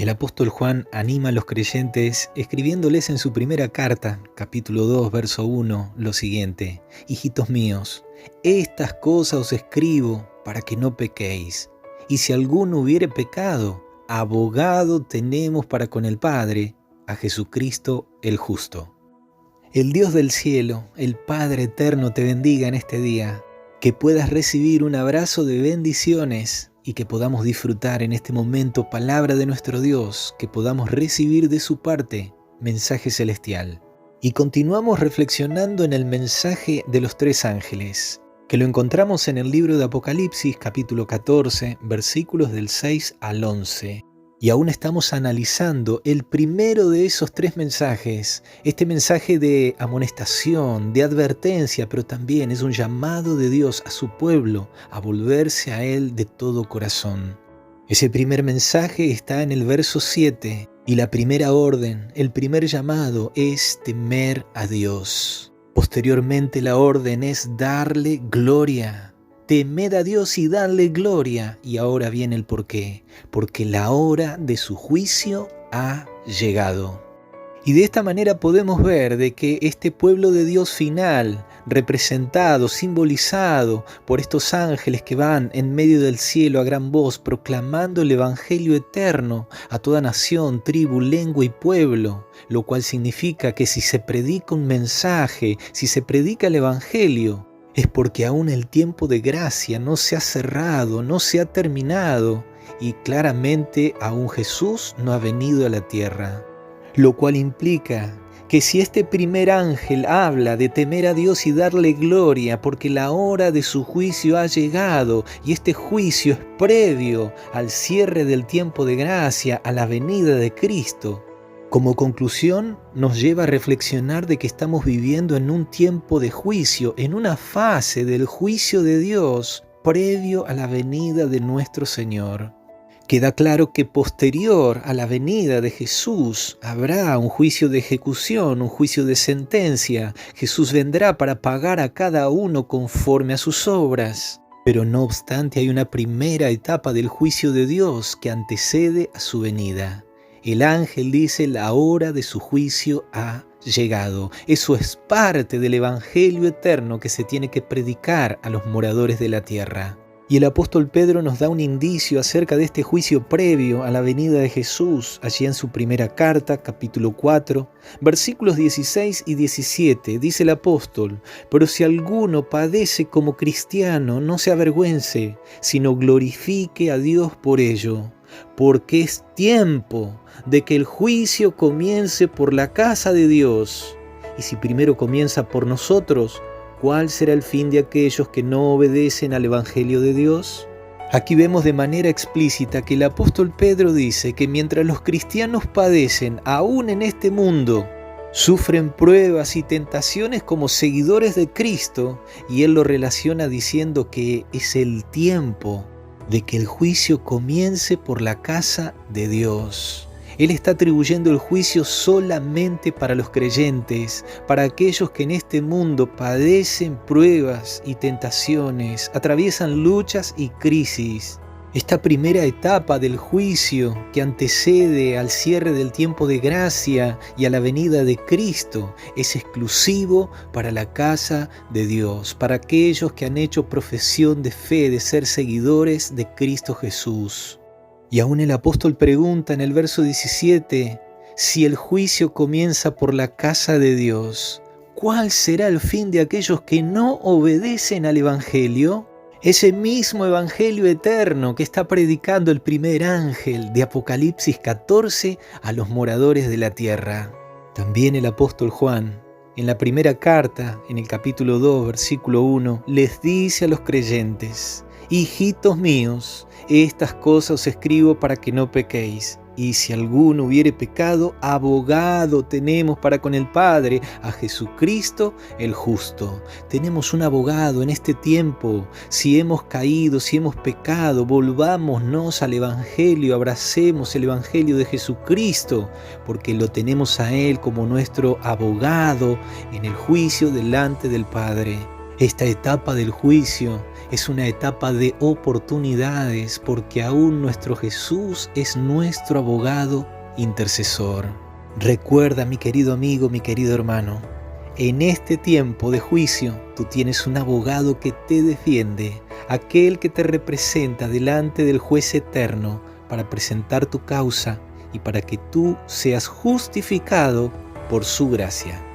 El apóstol Juan anima a los creyentes escribiéndoles en su primera carta, capítulo 2, verso 1, lo siguiente: Hijitos míos, estas cosas os escribo para que no pequéis. Y si alguno hubiere pecado, abogado tenemos para con el Padre, a Jesucristo el justo. El Dios del cielo, el Padre eterno, te bendiga en este día, que puedas recibir un abrazo de bendiciones y que podamos disfrutar en este momento palabra de nuestro Dios, que podamos recibir de su parte mensaje celestial. Y continuamos reflexionando en el mensaje de los tres ángeles, que lo encontramos en el libro de Apocalipsis, capítulo 14, versículos del 6 al 11. Y aún estamos analizando el primero de esos tres mensajes, este mensaje de amonestación, de advertencia, pero también es un llamado de Dios a su pueblo a volverse a Él de todo corazón. Ese primer mensaje está en el verso 7 y la primera orden, el primer llamado es temer a Dios. Posteriormente la orden es darle gloria. Temed a Dios y dadle gloria. Y ahora viene el porqué. Porque la hora de su juicio ha llegado. Y de esta manera podemos ver de que este pueblo de Dios final, representado, simbolizado por estos ángeles que van en medio del cielo a gran voz proclamando el evangelio eterno a toda nación, tribu, lengua y pueblo, lo cual significa que si se predica un mensaje, si se predica el evangelio, es porque aún el tiempo de gracia no se ha cerrado, no se ha terminado y claramente aún Jesús no ha venido a la tierra. Lo cual implica que si este primer ángel habla de temer a Dios y darle gloria porque la hora de su juicio ha llegado y este juicio es previo al cierre del tiempo de gracia, a la venida de Cristo, como conclusión, nos lleva a reflexionar de que estamos viviendo en un tiempo de juicio, en una fase del juicio de Dios previo a la venida de nuestro Señor. Queda claro que posterior a la venida de Jesús habrá un juicio de ejecución, un juicio de sentencia. Jesús vendrá para pagar a cada uno conforme a sus obras. Pero no obstante hay una primera etapa del juicio de Dios que antecede a su venida. El ángel dice: la hora de su juicio ha llegado. Eso es parte del evangelio eterno que se tiene que predicar a los moradores de la tierra. Y el apóstol Pedro nos da un indicio acerca de este juicio previo a la venida de Jesús, allí en su primera carta, capítulo 4, versículos 16 y 17. Dice el apóstol: pero si alguno padece como cristiano, no se avergüence, sino glorifique a Dios por ello. Porque es tiempo de que el juicio comience por la casa de Dios. Y si primero comienza por nosotros, ¿cuál será el fin de aquellos que no obedecen al Evangelio de Dios? Aquí vemos de manera explícita que el apóstol Pedro dice que mientras los cristianos padecen, aún en este mundo, sufren pruebas y tentaciones como seguidores de Cristo, y él lo relaciona diciendo que es el tiempo de que el juicio comience por la casa de Dios. Él está atribuyendo el juicio solamente para los creyentes, para aquellos que en este mundo padecen pruebas y tentaciones, atraviesan luchas y crisis. Esta primera etapa del juicio que antecede al cierre del tiempo de gracia y a la venida de Cristo es exclusivo para la casa de Dios, para aquellos que han hecho profesión de fe, de ser seguidores de Cristo Jesús. Y aún el apóstol pregunta en el verso 17, si el juicio comienza por la casa de Dios, ¿cuál será el fin de aquellos que no obedecen al Evangelio? Ese mismo Evangelio eterno que está predicando el primer ángel de Apocalipsis 14 a los moradores de la tierra. También el apóstol Juan, en la primera carta, en el capítulo 2, versículo 1, les dice a los creyentes: hijitos míos, estas cosas os escribo para que no pequéis. Y si alguno hubiere pecado, abogado tenemos para con el Padre, a Jesucristo el justo. Tenemos un abogado en este tiempo. Si hemos caído, si hemos pecado, volvámonos al Evangelio, abracemos el Evangelio de Jesucristo, porque lo tenemos a Él como nuestro abogado en el juicio delante del Padre. Esta etapa del juicio Es una etapa de oportunidades porque aún nuestro Jesús es nuestro abogado intercesor. Recuerda, mi querido amigo, mi querido hermano, en este tiempo de juicio tú tienes un abogado que te defiende, aquel que te representa delante del juez eterno para presentar tu causa y para que tú seas justificado por su gracia.